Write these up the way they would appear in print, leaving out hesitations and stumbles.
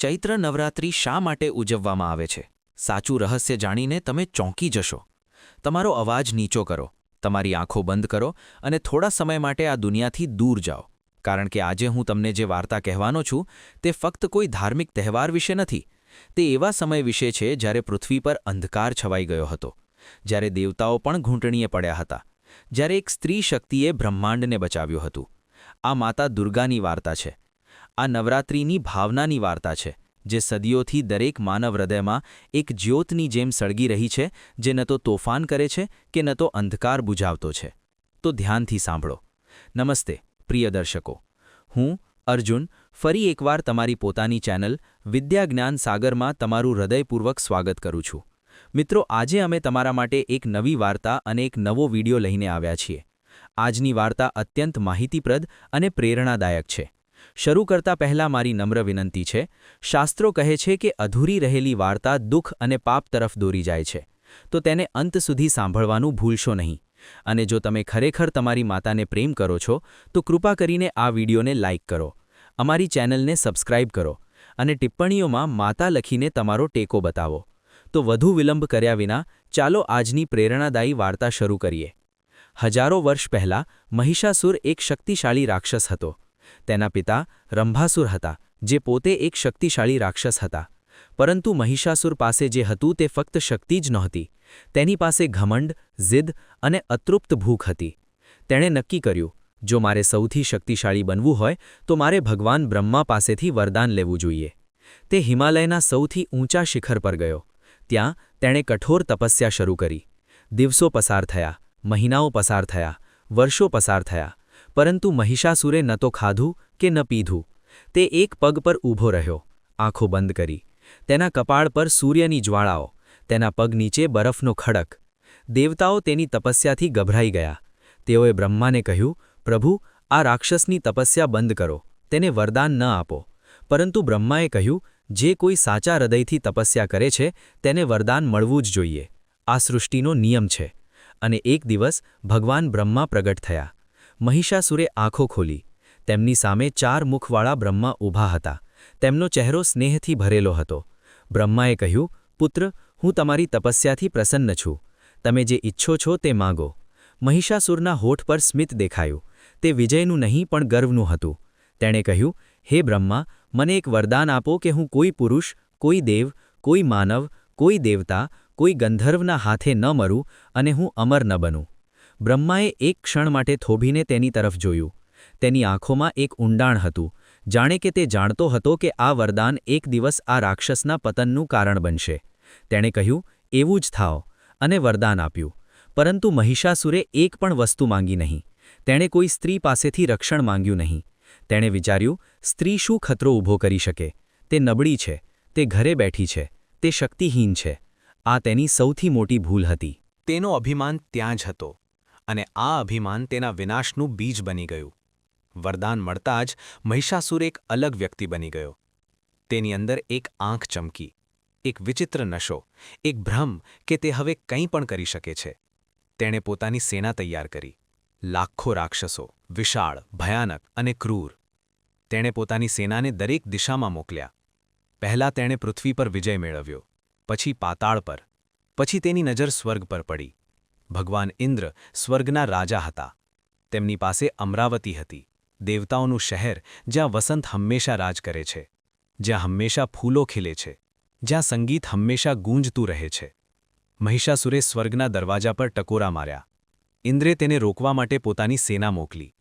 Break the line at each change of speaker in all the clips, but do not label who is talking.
ચૈત્ર નવરાત્રિ શા માટે ઉજવવામાં આવે છે? સાચું રહસ્ય જાણીને તમે ચોંકી જશો. તમારો અવાજ નીચો કરો, તમારી આંખો બંધ કરો અને થોડા સમય માટે આ દુનિયાથી દૂર જાઓ. કારણ કે આજે હું તમને જે વાર્તા કહેવાનો છું તે ફક્ત કોઈ ધાર્મિક તહેવાર વિશે નથી. તે એવા સમય વિશે છે જ્યારે પૃથ્વી પર અંધકાર છવાઈ ગયો હતો, જ્યારે દેવતાઓ પણ ઘૂંટણીએ પડ્યા હતા, જ્યારે એક સ્ત્રી શક્તિએ બ્રહ્માંડને બચાવ્યું હતું. આ માતા દુર્ગાની વાર્તા છે. આ નવરાત્રિની ભાવનાની વાર્તા છે, જે સદીઓથી દરેક માનવ હૃદયમાં એક જ્યોતની જેમ સળગી રહી છે, જે ન તો તોફાન કરે છે કે ન તો અંધકાર બુઝાવતો છે. તો ધ્યાનથી સાંભળો. નમસ્તે પ્રિય દર્શકો, હું અર્જુન ફરી એકવાર તમારી પોતાની ચેનલ વિદ્યા જ્ઞાન સાગરમાં તમારું હૃદયપૂર્વક સ્વાગત કરું છું. મિત્રો, આજે અમે તમારા માટે એક નવી વાર્તા અને એક નવો વિડિયો લઈને આવ્યા છીએ. આજની વાર્તા અત્યંત માહિતીપ્રદ અને પ્રેરણાદાયક છે. શરૂ કરતા પહેલા મારી નમ્ર વિનંતી છે. શાસ્ત્રો કહે છે કે અધૂરી રહેલી વાર્તા દુઃખ અને પાપ તરફ દોરી જાય છે, તો તેને અંત સુધી સાંભળવાનું ભૂલશો નહીં. અને જો તમે ખરેખર તમારી માતાને પ્રેમ કરો છો, તો કૃપા કરીને આ વિડીયોને લાઇક કરો, અમારી ચેનલને સબસ્ક્રાઇબ કરો અને ટિપ્પણીઓમાં માતા લખીને તમારો ટેકો બતાવો. તો વધુ વિલંબ કર્યા વિના ચાલો આજની પ્રેરણાદાયી વાર્તા શરૂ કરીએ. હજારો વર્ષ પહેલાં મહિષાસુર એક શક્તિશાળી રાક્ષસ હતો. તેના પિતા રંભાસુર હતા, જે પોતે એક શક્તિશાળી રાક્ષસ હતા. પરંતુ મહિષાસુર પાસે જે હતું તે ફક્ત શક્તિ જ નહોતી. તેની પાસે ઘમંડ, જિદ અને અતૃપ્ત ભૂખ હતી. તેણે નક્કી કર્યું, જો મારે સૌથી શક્તિશાળી બનવું હોય તો મારે ભગવાન બ્રહ્મા પાસેથી વરદાન લેવું જોઈએ. તે હિમાલયના સૌથી ઊંચા શિખર પર ગયો. ત્યાં તેણે કઠોર તપસ્યા શરૂ કરી. દિવસો પસાર થયા, મહિનાઓ પસાર થયા, વર્ષો પસાર થયા, પરંતુ મહિષાસુરે ન તો ખાધું કે ન પીધું. તે એક પગ પર ઊભો રહ્યો, આંખો બંધ કરી. તેના કપાળ પર સૂર્યની જ્વાળાઓ, તેના પગ નીચે બરફનો ખડક. દેવતાઓ તેની તપસ્યાથી ગભરાઈ ગયા. તેઓએ બ્રહ્માને કહ્યું, પ્રભુ, આ રાક્ષસની તપસ્યા બંધ કરો, તેને વરદાન ન આપો. પરંતુ બ્રહ્માએ કહ્યું, જે કોઈ સાચા હૃદયથી તપસ્યા કરે છે તેને વરદાન મળવું જ જોઈએ. આ સૃષ્ટિનો નિયમ છે. અને એક દિવસ ભગવાન બ્રહ્મા પ્રગટ થયા. મહિષાસુરે આંખો ખોલી. તેમની સામે 4 મુખવાળા બ્રહ્મા ઊભા હતા. તેમનો ચહેરો સ્નેહથી ભરેલો હતો. બ્રહ્માએ કહ્યું, પુત્ર, હું તમારી તપસ્યાથી પ્રસન્ન છું. તમે જે ઈચ્છો છો તે માગો. મહિષાસુરના હોઠ પર સ્મિત દેખાયું. તે વિજયનું નહીં પણ ગર્વનું હતું. તેણે કહ્યું, હે બ્રહ્મા, મને એક વરદાન આપો કે હું કોઈ પુરુષ, કોઈ દેવ, કોઈ માનવ, કોઈ દેવતા, કોઈ ગંધર્વના હાથે ન મરું અને હું અમર ન બનું. બ્રહ્માએ એક ક્ષણ માટે થોભીને તેની તરફ જોયું. તેની આંખોમાં એક ઊંડાણ હતું, જાણે કે તે જાણતો હતો કે આ વરદાન એક દિવસ આ રાક્ષસના પતનનું કારણ બનશે. તેણે કહ્યું, એવું જ થાઓ, અને વરદાન આપ્યું. પરંતુ મહિષાસુરે એક પણ વસ્તુ માંગી નહીં. તેણે કોઈ સ્ત્રી પાસેથી રક્ષણ માંગ્યું નહીં. તેણે વિચાર્યું, સ્ત્રી શું ખતરો ઊભો કરી શકે? તે નબળી છે, તે ઘરે બેઠી છે, તે શક્તિહીન છે. આ તેની સૌથી મોટી ભૂલ હતી. તેનો અભિમાન ત્યાં જ હતો, અને આ અભિમાન તેના વિનાશનું બીજ બની ગયું. વરદાન મળતા જ મહિષાસુર એક અલગ વ્યક્તિ બની ગયો. તેની અંદર એક આંખ ચમકી, એક વિચિત્ર નશો, એક ભ્રમ કે તે હવે કંઈ પણ કરી શકે છે. તેણે પોતાની સેના તૈયાર કરી. લાખો રાક્ષસો, વિશાળ, ભયાનક અને ક્રૂર. તેણે પોતાની સેનાને દરેક દિશામાં મોકલ્યા. પહેલાં તેણે પૃથ્વી પર વિજય મેળવ્યો, પછી પાતાળ પર, પછી તેની નજર સ્વર્ગ પર પડી. ભગવાન ઇન્દ્ર સ્વર્ગના રાજા હતા. તેમની પાસે અમરાવતી હતી, દેવતાઓનું શહેર, જ્યાં વસંત હંમેશા રાજ કરે છે, જ્યાં હંમેશા ફૂલો ખીલે છે, જ્યાં સંગીત હંમેશા ગૂંજતું રહે છે. મહિષાસુરે સ્વર્ગના દરવાજા પર ટકોરા માર્યા. ઇન્દ્રે તેને રોકવા માટે પોતાની સેના મોકલી.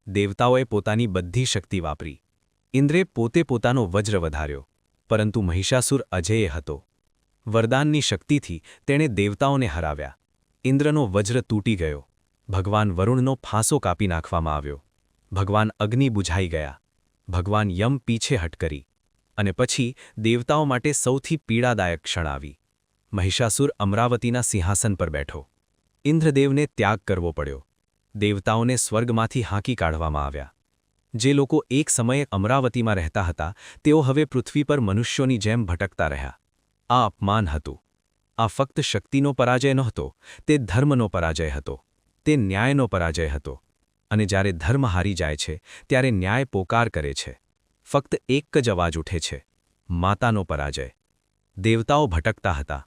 દેવતાઓએ પોતાની બધી શક્તિ વાપરી. ઇન્દ્રે પોતે પોતાનો વજ્ર વધાર્યો, પરંતુ મહિષાસુર અજેય હતો. વરદાનની શક્તિથી તેણે દેવતાઓને હરાવ્યા. ઇન્દ્રનો વજ્ર તૂટી ગયો. ભગવાન વરુણનો ફાંસો કાપી નાખવામાં આવ્યો. ભગવાન અગ્નિ બુઝાઈ ગયા. ભગવાન યમ પીછે હટ કરી. અને પછી દેવતાઓ માટે સૌથી પીડાદાયક ક્ષણ આવી. મહિષાસુર અમરાવતીના સિંહાસન પર બેઠો. ઇન્દ્રદેવને ત્યાગ કરવો પડ્યો. દેવતાઓને સ્વર્ગમાંથી હાંકી કાઢવામાં આવ્યા. જે લોકો એક સમયે અમરાવતીમાં રહેતા હતા, તેઓ હવે પૃથ્વી પર મનુષ્યોની જેમ ભટકતા રહ્યા. આ અપમાન હતું. આ ફક્ત શક્તિનો પરાજય નહોતો, તે ધર્મનો પરાજય હતો, તે ન્યાયનો પરાજય હતો. અને જ્યારે ધર્મ હારી જાય છે, ત્યારે ન્યાય પોકાર કરે છે. ફક્ત એક જ અવાજ ઉઠે છે, માતાનો પરાજય. દેવતાઓ ભટકતા હતા.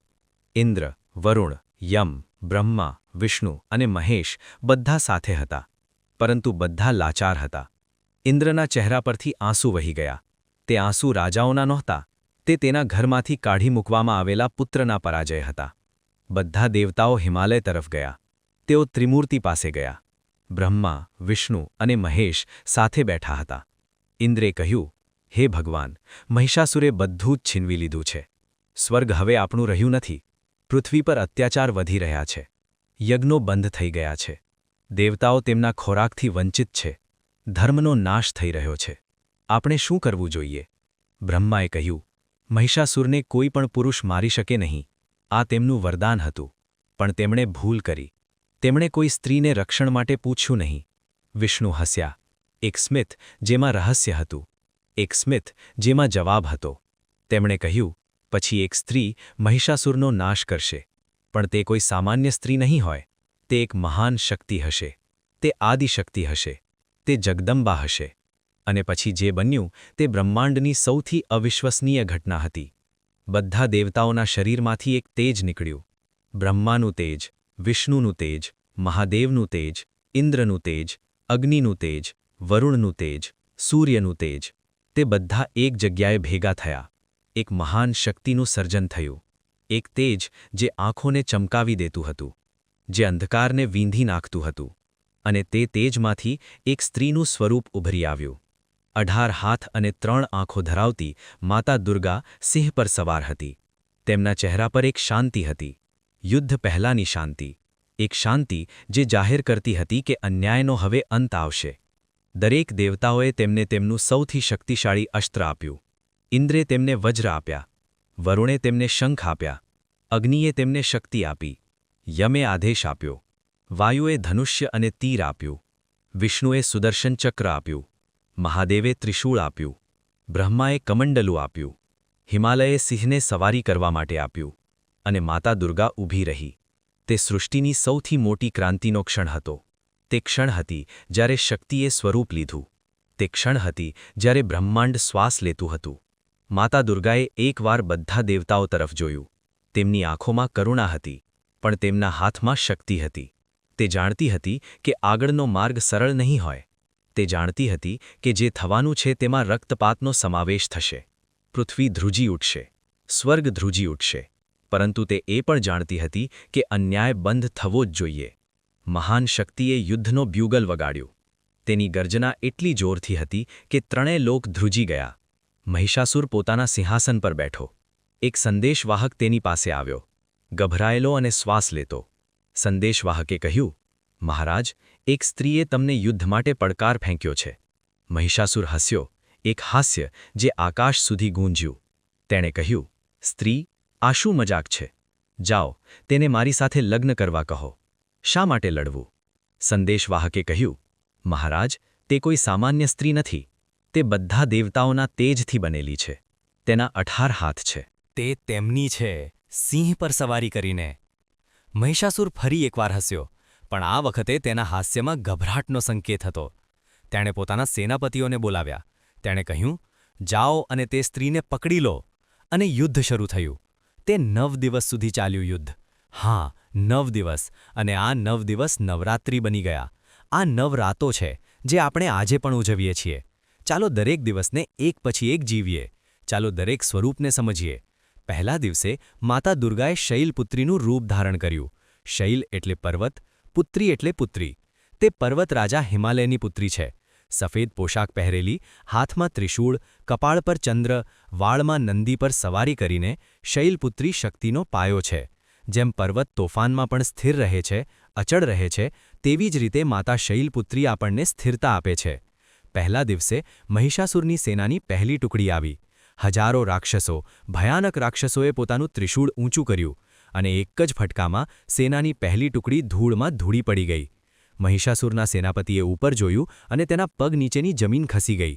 ઇન્દ્ર, વરુણ, યમ, બ્રહ્મા, વિષ્ણુ અને મહેશ બધા સાથે હતા. પરંતુ બધા લાચાર હતા. ઇન્દ્રના ચહેરા પરથી આંસુ વહી ગયા. તે આંસુ રાજાઓના નહોતા, તે તેના ઘરમાંથી કાઢી મૂકવામાં આવેલા પુત્રના પરાજય હતા. બધા દેવતાઓ હિમાલય તરફ ગયા. તેઓ ત્રિમૂર્તિ પાસે ગયા. બ્રહ્મા, વિષ્ણુ અને મહેશ સાથે બેઠા હતા. ઇન્દ્રે કહ્યું, હે ભગવાન, મહિષાસુરે બધું જ છીનવી લીધું છે. સ્વર્ગ હવે આપણું રહ્યું નથી. પૃથ્વી પર અત્યાચાર વધી રહ્યા છે. યજ્ઞો બંધ થઈ ગયા છે. દેવતાઓ તેમના ખોરાકથી વંચિત છે. ધર્મનો નાશ થઈ રહ્યો છે. આપણે શું કરવું જોઈએ? બ્રહ્માએ કહ્યું, મહિષાસુરને કોઈ પણ પુરુષ મારી શકે નહીં. આ તેમનું વરદાન હતું. પણ તેમણે ભૂલ કરી. તેમણે કોઈ સ્ત્રીને રક્ષણ માટે પૂછ્યું નહીં. વિષ્ણુ હસ્યા. એક સ્મિત જેમાં રહસ્ય હતું. એક સ્મિત જેમાં જવાબ હતો. તેમણે કહ્યું, પછી એક સ્ત્રી મહિષાસુરનો નાશ કરશે. પણ તે કોઈ સામાન્ય સ્ત્રી નહીં હોય. તે એક મહાન શક્તિ હશે. તે આદિશક્તિ હશે. તે જગદંબા હશે. અને પછી જે બન્યું તે બ્રહ્માંડની સૌથી અવિશ્વસનીય ઘટના હતી. બધા દેવતાઓના શરીરમાંથી એક તેજ નીકળ્યું. બ્રહ્માનું તેજ, વિષ્ણુનું તેજ, મહાદેવનું તેજ, ઇન્દ્રનું તેજ, અગ્નિનું તેજ, વરુણનું તેજ, સૂર્યનું તેજ. તે બધા એક જગ્યાએ ભેગા થયા. એક મહાન શક્તિનું સર્જન થયું. એક તેજ જે આંખોને ચમકાવી દેતું હતું, જે અંધકારને વીંધી નાખતું હતું. અને તે તેજમાંથી એક સ્ત્રીનું સ્વરૂપ ઉભરી આવ્યું. 18 હાથ અને 3 આંખો ધરાવતી માતા દુર્ગા સિંહ પર સવાર હતી. તેમના ચહેરા પર એક શાંતિ હતી. યુદ્ધ પહેલાંની શાંતિ. એક શાંતિ જે જાહેર કરતી હતી કે અન્યાયનો હવે અંત આવશે. દરેક દેવતાઓએ તેમને તેમનું સૌથી શક્તિશાળી અસ્ત્ર આપ્યું. ઇન્દ્રે તેમને વજ્ર આપ્યા. વરુણે તેમને શંખ આપ્યા. અગ્નિએ તેમને શક્તિ આપી. યમે આદેશ આપ્યો. વાયુએ ધનુષ્ય અને તીર આપ્યું. વિષ્ણુએ સુદર્શન ચક્ર આપ્યું. મહાદેવે ત્રિશૂળ આપ્યું. બ્રહ્માએ કમંડલું આપ્યું. હિમાલયે સિંહને સવારી કરવા માટે આપ્યું. અને માતા દુર્ગા ઊભી રહી. તે સૃષ્ટિની સૌથી મોટી ક્રાંતિનો ક્ષણ હતો. તે ક્ષણ હતી જ્યારે શક્તિએ સ્વરૂપ લીધું. તે ક્ષણ હતી જ્યારે બ્રહ્માંડ શ્વાસ લેતું હતું. માતા દુર્ગાએ એકવાર બધા દેવતાઓ તરફ જોયું. તેમની આંખોમાં કરુણા હતી, પણ તેમના હાથમાં શક્તિ હતી. તે જાણતી હતી કે આગળનો માર્ગ સરળ નહીં હોય. તે જાણતી હતી કે જે થવાનું છે તેમાં રક્તપાતનો સમાવેશ થશે. પૃથ્વી ધ્રુજી ઉઠશે. સ્વર્ગ ધ્રુજી ઉઠશે. પરંતુ તે એ પણ જાણતી હતી કે અન્યાય બંધ થવો જ જોઈએ. મહાન શક્તિએ યુદ્ધનો બ્યુગલ વગાડ્યું. તેની ગર્જના એટલી જોરથી હતી કે ત્રણેય લોક ધ્રુજી ગયા. મહિષાસુર પોતાના સિંહાસન પર બેઠો. એક સંદેશવાહક તેની પાસે આવ્યો, ગભરાયેલો અને શ્વાસ લેતો. સંદેશવાહકે કહ્યું, મહારાજ, એક સ્ત્રીએ તમને યુદ્ધ માટે પડકાર ફેંક્યો છે. મહિષાસુર હસ્યો, એક હાસ્ય જે આકાશ સુધી ગૂંજ્યું. તેણે કહ્યું, સ્ત્રી, આ શું મજાક છે? જાઓ, તેને મારી સાથે લગ્ન કરવા કહો. શા માટે લડવું? સંદેશવાહકે કહ્યું, મહારાજ, તે કોઈ સામાન્ય સ્ત્રી નથી. તે બધા દેવતાઓના તેજથી બનેલી છે. તેના 18 હાથ છે.
તે તેમની છે, સિંહ પર સવારી કરીને. મહિષાસુર ફરી એકવાર હસ્યો, પણ આ વખતે તેના હાસ્યમાં ગભરાટનો સંકેત હતો. તેણે પોતાના સેનાપતિઓને બોલાવ્યા. તેણે કહ્યું, જાઓ અને તે સ્ત્રીને પકડી લો. અને યુદ્ધ શરૂ થયું. તે 9 દિવસ સુધી ચાલ્યું યુદ્ધ. હા, 9 દિવસ. અને આ 9 દિવસ નવરાત્રિ બની ગયા. આ 9 રાતો છે જે આપણે આજે પણ ઉજવીએ છીએ. ચાલો દરેક દિવસને એક પછી એક જીવીએ. ચાલો દરેક સ્વરૂપને સમજીએ. પહેલા દિવસે માતા દુર્ગાએ શૈલપુત્રીનું રૂપ ધારણ કર્યું. શૈલ એટલે પર્વત, પુત્રી એટલે પુત્રી. તે પર્વત રાજા હિમાલયની પુત્રી છે. સફેદ પોશાક પહેરેલી, હાથમાં ત્રિશૂળ, કપાળ પર ચંદ્ર, વાળમાં નંદી પર સવારી કરીને શૈલપુત્રી શક્તિનો પાયો છે. જેમ પર્વત તોફાનમાં પણ સ્થિર રહે છે, અચળ રહે છે, તેવી જ રીતે માતા શૈલપુત્રી આપણને સ્થિરતા આપે છે. પહેલા દિવસે મહિષાસુરની સેનાની પહેલી ટુકડી આવી. હજારો રાક્ષસો, ભયાનક રાક્ષસોએ પોતાનું ત્રિશૂળ ઊંચું કર્યું, અને એક જ ફટકામાં સેનાની પહેલી ટુકડી ધૂળમાં ધૂળી પડી ગઈ. મહિષાસુરના સેનાપતિએ ઉપર જોયું અને તેના પગ નીચેની જમીન ખસી ગઈ.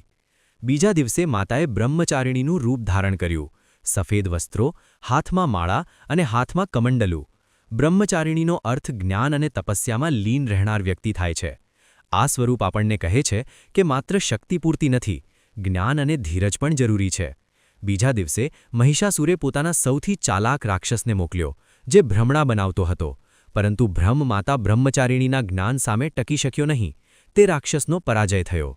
બીજા દિવસે માતાએ બ્રહ્મચારિણીનું રૂપ ધારણ કર્યું. સફેદ વસ્ત્રો, હાથમાં માળા અને હાથમાં કમંડલું. બ્રહ્મચારિણીનો અર્થ જ્ઞાન અને તપસ્યામાં લીન રહેનાર વ્યક્તિ થાય છે. આ સ્વરૂપ આપણને કહે છે કે માત્ર શક્તિ પૂરતી નથી, જ્ઞાન અને ધીરજ પણ જરૂરી છે. બીજા દિવસે મહિષાસુરે પોતાના સૌથી ચાલાક રાક્ષસને મોકલ્યો, જે ભ્રમણા બનાવતો હતો, પરંતુ બ્રહ્મ માતા બ્રહ્મચારિણીના જ્ઞાન સામે ટકી શક્યો નહીં. તે રાક્ષસનો પરાજય થયો.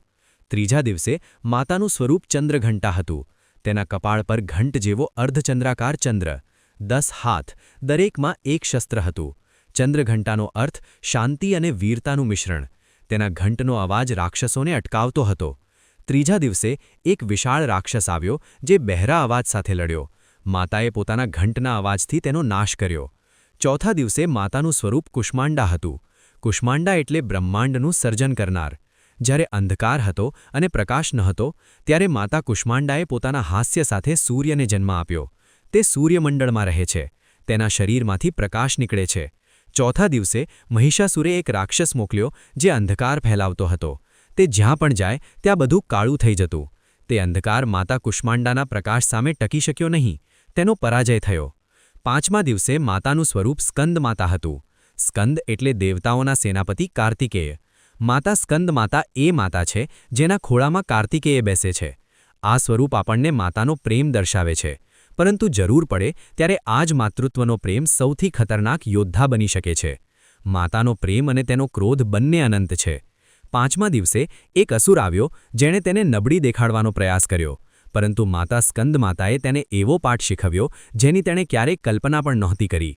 ત્રીજા દિવસે માતાનું સ્વરૂપ ચંદ્રઘંટા હતું. તેના કપાળ પર ઘંટ જેવો અર્ધચંદ્રાકાર ચંદ્ર, 10 હાથ, દરેકમાં એક શસ્ત્ર હતું. ચંદ્રઘંટાનો અર્થ શાંતિ અને વીરતાનું મિશ્રણ. તેના ઘંટનો અવાજ રાક્ષસોને અટકાવતો હતો. ત્રીજા દિવસે એક વિશાળ રાક્ષસ આવ્યો, જે બહેરા અવાજ સાથે લડ્યો. માતાએ પોતાના ઘંટના અવાજથી તેનો નાશ કર્યો. ચોથા દિવસે માતાનું સ્વરૂપ કુષ્માંડા હતું. કુષ્માંડા એટલે બ્રહ્માંડનું સર્જન કરનાર. જ્યારે અંધકાર હતો અને પ્રકાશ ન હતો, ત્યારે માતા કુષ્માંડાએ પોતાના હાસ્ય સાથે સૂર્યને જન્મ આપ્યો. તે સૂર્યમંડળમાં રહે છે. તેના શરીરમાંથી પ્રકાશ નીકળે છે. ચોથા દિવસે મહિષાસુરે એક રાક્ષસ મોકલ્યો, જે અંધકાર ફેલાવતો હતો. તે જ્યાં પણ જાય ત્યાં બધું કાળું થઈ જતું. તે અંધકાર માતા કુષ્માંડાના પ્રકાશ સામે ટકી શક્યો નહીં. તેનો પરાજય થયો. પાંચમા દિવસે માતાનું સ્વરૂપ સ્કંદ માતા હતું. સ્કંદ એટલે દેવતાઓના સેનાપતિ કાર્તિકેય. માતા સ્કંદ માતા એ માતા છે જેના ખોળામાં કાર્તિકેય બેસે છે. આ સ્વરૂપ આપણને માતાનો પ્રેમ દર્શાવે છે. પરંતુ જરૂર પડે ત્યારે આ જ માતૃત્વનો પ્રેમ સૌથી ખતરનાક યોદ્ધા બની શકે છે. માતાનો પ્રેમ અને તેનો ક્રોધ બંને અનંત છે. પાંચમા દિવસે એક અસુર આવ્યો, જેણે તેને નબળી દેખાડવાનો પ્રયાસ કર્યો. પરંતુ માતા સ્કંદ માતાએ તેને એવો પાઠ શીખવ્યો, જેની તેણે ક્યારેય કલ્પના પણ નહોતી કરી.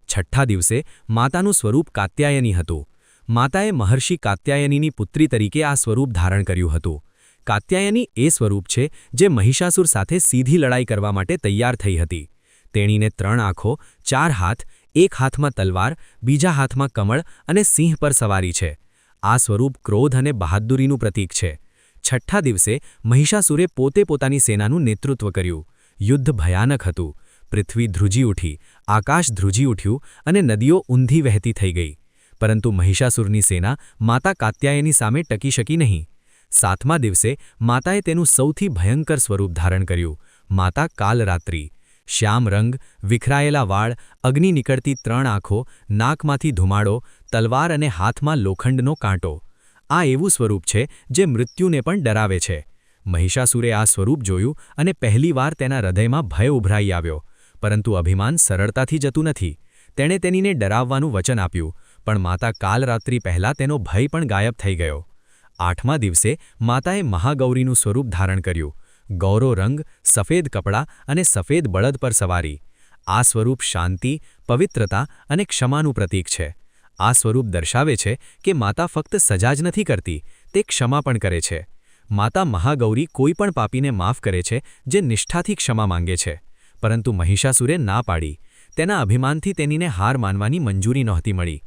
છઠ્ઠા દિવસે માતાનું સ્વરૂપ કાત્યાયની હતું. માતાએ મહર્ષિ કાત્યાયનીની પુત્રી તરીકે આ સ્વરૂપ ધારણ કર્યું હતું. કાત્યાયની એ સ્વરૂપ છે જે મહિષાસુર સાથે સીધી લડાઈ કરવા માટે તૈયાર થઈ હતી. તેણીને 3 આંખો, 4 હાથ, એક હાથમાં તલવાર, બીજા હાથમાં કમળ અને સિંહ પર સવારી છે. આ સ્વરૂપ ક્રોધ અને બહાદુરીનું પ્રતીક છે. છઠ્ઠા દિવસે મહિષાસુરે પોતે પોતાની સેનાનું નેતૃત્વ કર્યું. યુદ્ધ ભયાનક હતું. પૃથ્વી ધ્રુજી ઉઠી, આકાશ ધ્રુજી ઉઠ્યું અને નદીઓ ઊંધી વહેતી થઈ ગઈ. પરંતુ મહિષાસુરની સેના માતા કાત્યાયની સામે ટકી શકી નહીં. સાતમા દિવસે માતાએ તેનું સૌથી ભયંકર સ્વરૂપ ધારણ કર્યું. માતા કાલરાત્રિ. શ્યામ રંગ, વિખરાયેલા વાળ, અગ્નિ નીકળતી 3 આંખો, નાકમાંથી ધુમાડો, તલવાર અને હાથમાં લોખંડનો કાંટો. આ એવું સ્વરૂપ છે જે મૃત્યુને પણ ડરાવે છે. મહિષાસુરે આ સ્વરૂપ જોયું અને પહેલીવાર તેના હૃદયમાં ભય ઉભરાઈ આવ્યો. પરંતુ અભિમાન સરળતાથી જતું નથી. તેણે તેણીને ડરાવવાનું વચન આપ્યું, પણ માતા કાલરાત્રિ પહેલાં તેનો ભય પણ ગાયબ થઈ ગયો. આઠમા દિવસે માતાએ મહાગૌરીનું સ્વરૂપ ધારણ કર્યું. ગૌરો રંગ, સફેદ કપડાં અને સફેદ બળદ પર સવારી. આ સ્વરૂપ શાંતિ, પવિત્રતા અને ક્ષમાનું પ્રતીક છે. આ સ્વરૂપ દર્શાવે છે કે માતા ફક્ત સજા જ નથી કરતી, તે ક્ષમા પણ કરે છે. માતા મહાગૌરી કોઈ પણ પાપીને માફ કરે છે જે નિષ્ઠાથી ક્ષમા માંગે છે. પરંતુ મહિષાસુરે ના પાડી. તેના અભિમાનથી તેણીને હાર માનવાની મંજૂરી નહોતી મળી.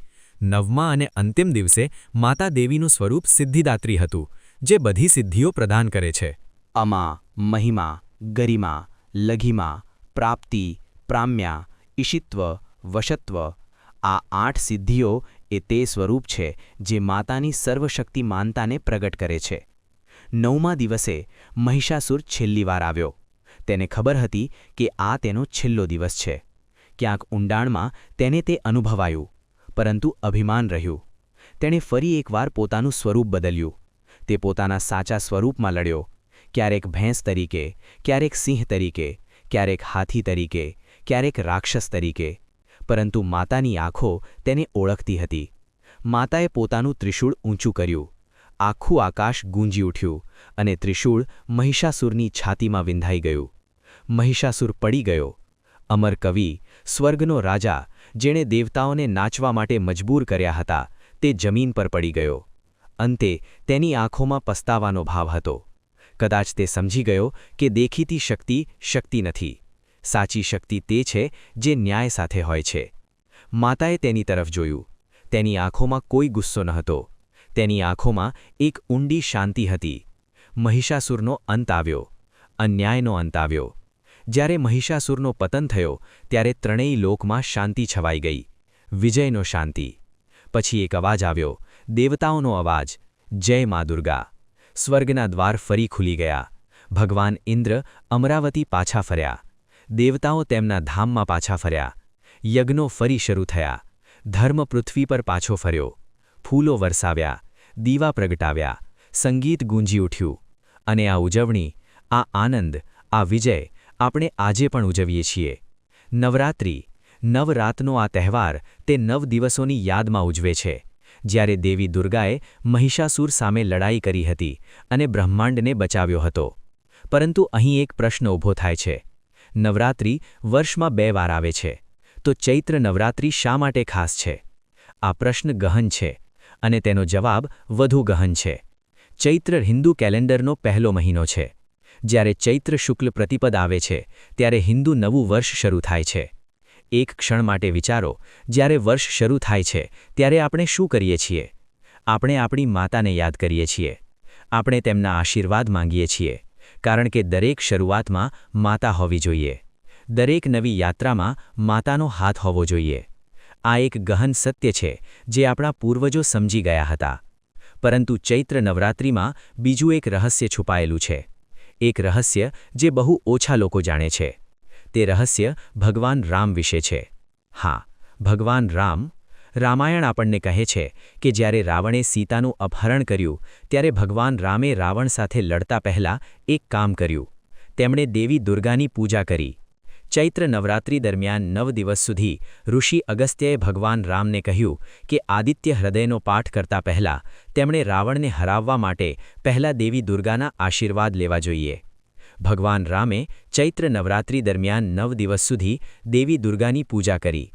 નવમા અને અંતિમ દિવસે માતા દેવીનું સ્વરૂપ સિદ્ધિદાત્રી હતું, જે બધી સિદ્ધિઓ પ્રદાન કરે છે.
અમા, મહિમા, ગરિમા, લઘિમા, પ્રાપ્તિ, પ્રામ્યા, ઈશિત્વ, વશત્વ. આ 8 સિદ્ધિઓ એ તે સ્વરૂપ છે જે માતાની સર્વશક્તિમાનતાને પ્રગટ કરે છે. 9મા દિવસે મહિષાસુર છેલ્લી વાર આવ્યો. તેને ખબર હતી કે આ તેનો છેલ્લો દિવસ છે. ક્યાંક ઊંડાણમાં તેને તે અનુભવાયું, પરંતુ અભિમાન રહ્યું. તેણે ફરી એકવાર પોતાનું સ્વરૂપ બદલ્યું. તે પોતાના સાચા સ્વરૂપમાં લડ્યો. ક્યારેક ભેંસ તરીકે, ક્યારેક સિંહ તરીકે, ક્યારેક હાથી તરીકે, ક્યારેક રાક્ષસ તરીકે. પરંતુ માતાની આંખો તેને ઓળખતી હતી. માતાએ પોતાનું ત્રિશૂળ ઊંચું કર્યું. આખું આકાશ ગૂંજી ઉઠ્યું અને ત્રિશૂળ મહિષાસુરની છાતીમાં વિંધાઈ ગયું. મહિષાસુર પડી ગયો. અમર કવિ, સ્વર્ગનો રાજા, જેણે દેવતાઓને નાચવા માટે મજબૂર કર્યા હતા, તે જમીન પર પડી ગયો. અંતે તેની આંખોમાં પસ્તાવાનો ભાવ હતો. કદાચ તે સમજી ગયો કે દેખીતી શક્તિ શક્તિ નથી. સાચી શક્તિ તે છે જે ન્યાય સાથે હોય છે. માતાએ તેની તરફ જોયું. તેની આંખોમાં કોઈ ગુસ્સો ન હતો. તેની આંખોમાં એક ઊંડી શાંતિ હતી. મહિષાસુરનો અંત આવ્યો. અન્યાયનો અંત આવ્યો. જ્યારે મહિષાસુરનો પતન થયો ત્યારે ત્રણેય લોકમાં શાંતિ છવાઈ ગઈ. વિજયનો શાંતિ. પછી એક અવાજ આવ્યો, દેવતાઓનો અવાજ, જય મા દુર્ગા. સ્વર્ગના દ્વાર ફરી ખુલી ગયા. ભગવાન ઇન્દ્ર અમરાવતી પાછા ફર્યા. દેવતાઓ તેમના ધામમાં પાછા ફર્યા. યજ્ઞો ફરી શરૂ થયા. ધર્મ પૃથ્વી પર પાછો ફર્યો. ફૂલો વરસાવ્યા, દીવા પ્રગટાવ્યા, સંગીત ગૂંજી ઉઠ્યું. અને આ ઉજવણી, આ આનંદ, આ વિજય,
આપણે આજે પણ ઉજવીએ છીએ. નવરાત્રિ, નવરાતનો આ તહેવાર તે 9 દિવસોની યાદમાં ઉજવે છે, જ્યારે દેવી દુર્ગાએ મહિષાસુર સામે લડાઈ કરી હતી અને બ્રહ્માંડને બચાવ્યો હતો. પરંતુ અહીં એક પ્રશ્ન ઊભો થાય છે. નવરાત્રિ વર્ષમાં 2 વાર આવે છે, તો ચૈત્ર નવરાત્રિ શા માટે ખાસ છે? આ પ્રશ્ન ગહન છે, અને તેનો જવાબ વધુ ગહન છે. ચૈત્ર હિન્દુ કેલેન્ડરનો પહેલો મહિનો છે. જ્યારે ચૈત્ર શુક્લ પ્રતિપદ આવે છે, ત્યારે હિન્દુ નવું વર્ષ શરૂ થાય છે. એક ક્ષણ માટે વિચારો, જ્યારે વર્ષ શરૂ થાય છે ત્યારે આપણે શું કરીએ છીએ? આપણે આપણી માતાને યાદ કરીએ છીએ. આપણે તેમના આશીર્વાદ માંગીએ છીએ, કારણ કે દરેક શરૂઆતમાં માતા હોવી જોઈએ. દરેક નવી યાત્રામાં માતાનો હાથ હોવો જોઈએ. આ એક ગહન સત્ય છે જે આપણા પૂર્વજો સમજી ગયા હતા. પરંતુ ચૈત્ર નવરાત્રિમાં બીજું એક રહસ્ય છુપાયેલું છે. એક રહસ્ય જે બહુ ઓછા લોકો જાણે છે. તે રહસ્ય ભગવાન રામ વિશે છે. હા, ભગવાન રામ. રામાયણ આપણને કહે છે કે જ્યારે રાવણે સીતાનું અપહરણ કર્યું, ત્યારે ભગવાન રામે રાવણ સાથે લડતા પહેલા એક કામ કર્યું. તેમણે દેવી દુર્ગાની પૂજા કરી. ચૈત્ર નવરાત્રિ દરમિયાન 9 દિવસ સુધી ઋષિ અગસ્ત્યએ ભગવાન રામને કહ્યું કે આદિત્ય હૃદયનો પાઠ કરતા પહેલા તેમણે રાવણને હરાવવા માટે પહેલા દેવી દુર્ગાના આશીર્વાદ લેવા જોઈએ. ભગવાન રામે ચૈત્ર નવરાત્રિ દરમિયાન 9 દિવસ સુધી દેવી દુર્ગાની પૂજા કરી.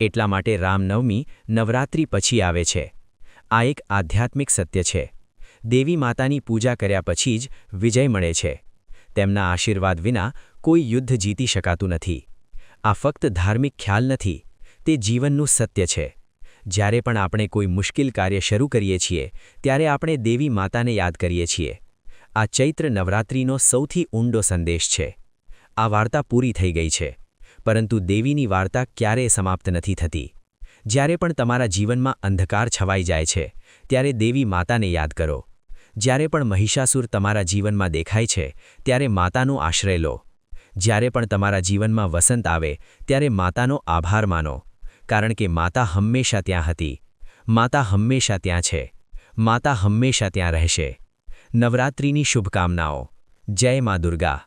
એટલા માટે રામનવમી નવરાત્રિ પછી આવે છે. આ એક આધ્યાત્મિક સત્ય છે. દેવી માતાની પૂજા કર્યા પછી જ વિજય મળે છે. તેમના આશીર્વાદ વિના કોઈ યુદ્ધ જીતી શકાતું નથી. આ ફક્ત ધાર્મિક ખ્યાલ નથી, તે જીવનનું સત્ય છે. જ્યારે પણ આપણે કોઈ મુશ્કેલ કાર્ય શરૂ કરીએ છીએ, ત્યારે આપણે દેવી માતાને યાદ કરીએ છીએ. આ ચૈત્ર નવરાત્રિનો સૌથી ઊંડો સંદેશ છે. આ વાર્તા પૂરી થઈ ગઈ છે, પરંતુ દેવીની વાર્તા ક્યારેય સમાપ્ત નથી થતી. જ્યારે પણ તમારા જીવનમાં અંધકાર છવાઈ જાય છે, ત્યારે દેવી માતાને યાદ કરો. જ્યારે પણ મહિષાસુર તમારા જીવનમાં દેખાય છે, ત્યારે માતાનો આશ્રય લો. જ્યારે પણ તમારા જીવનમાં વસંત આવે, ત્યારે માતાનો આભાર માનો, કારણ કે માતા હંમેશા ત્યાં હતી. માતા હંમેશા ત્યાં છે. માતા હંમેશા ત્યાં રહેશે. નવરાત્રિની શુભકામનાઓ. જય મા દુર્ગા.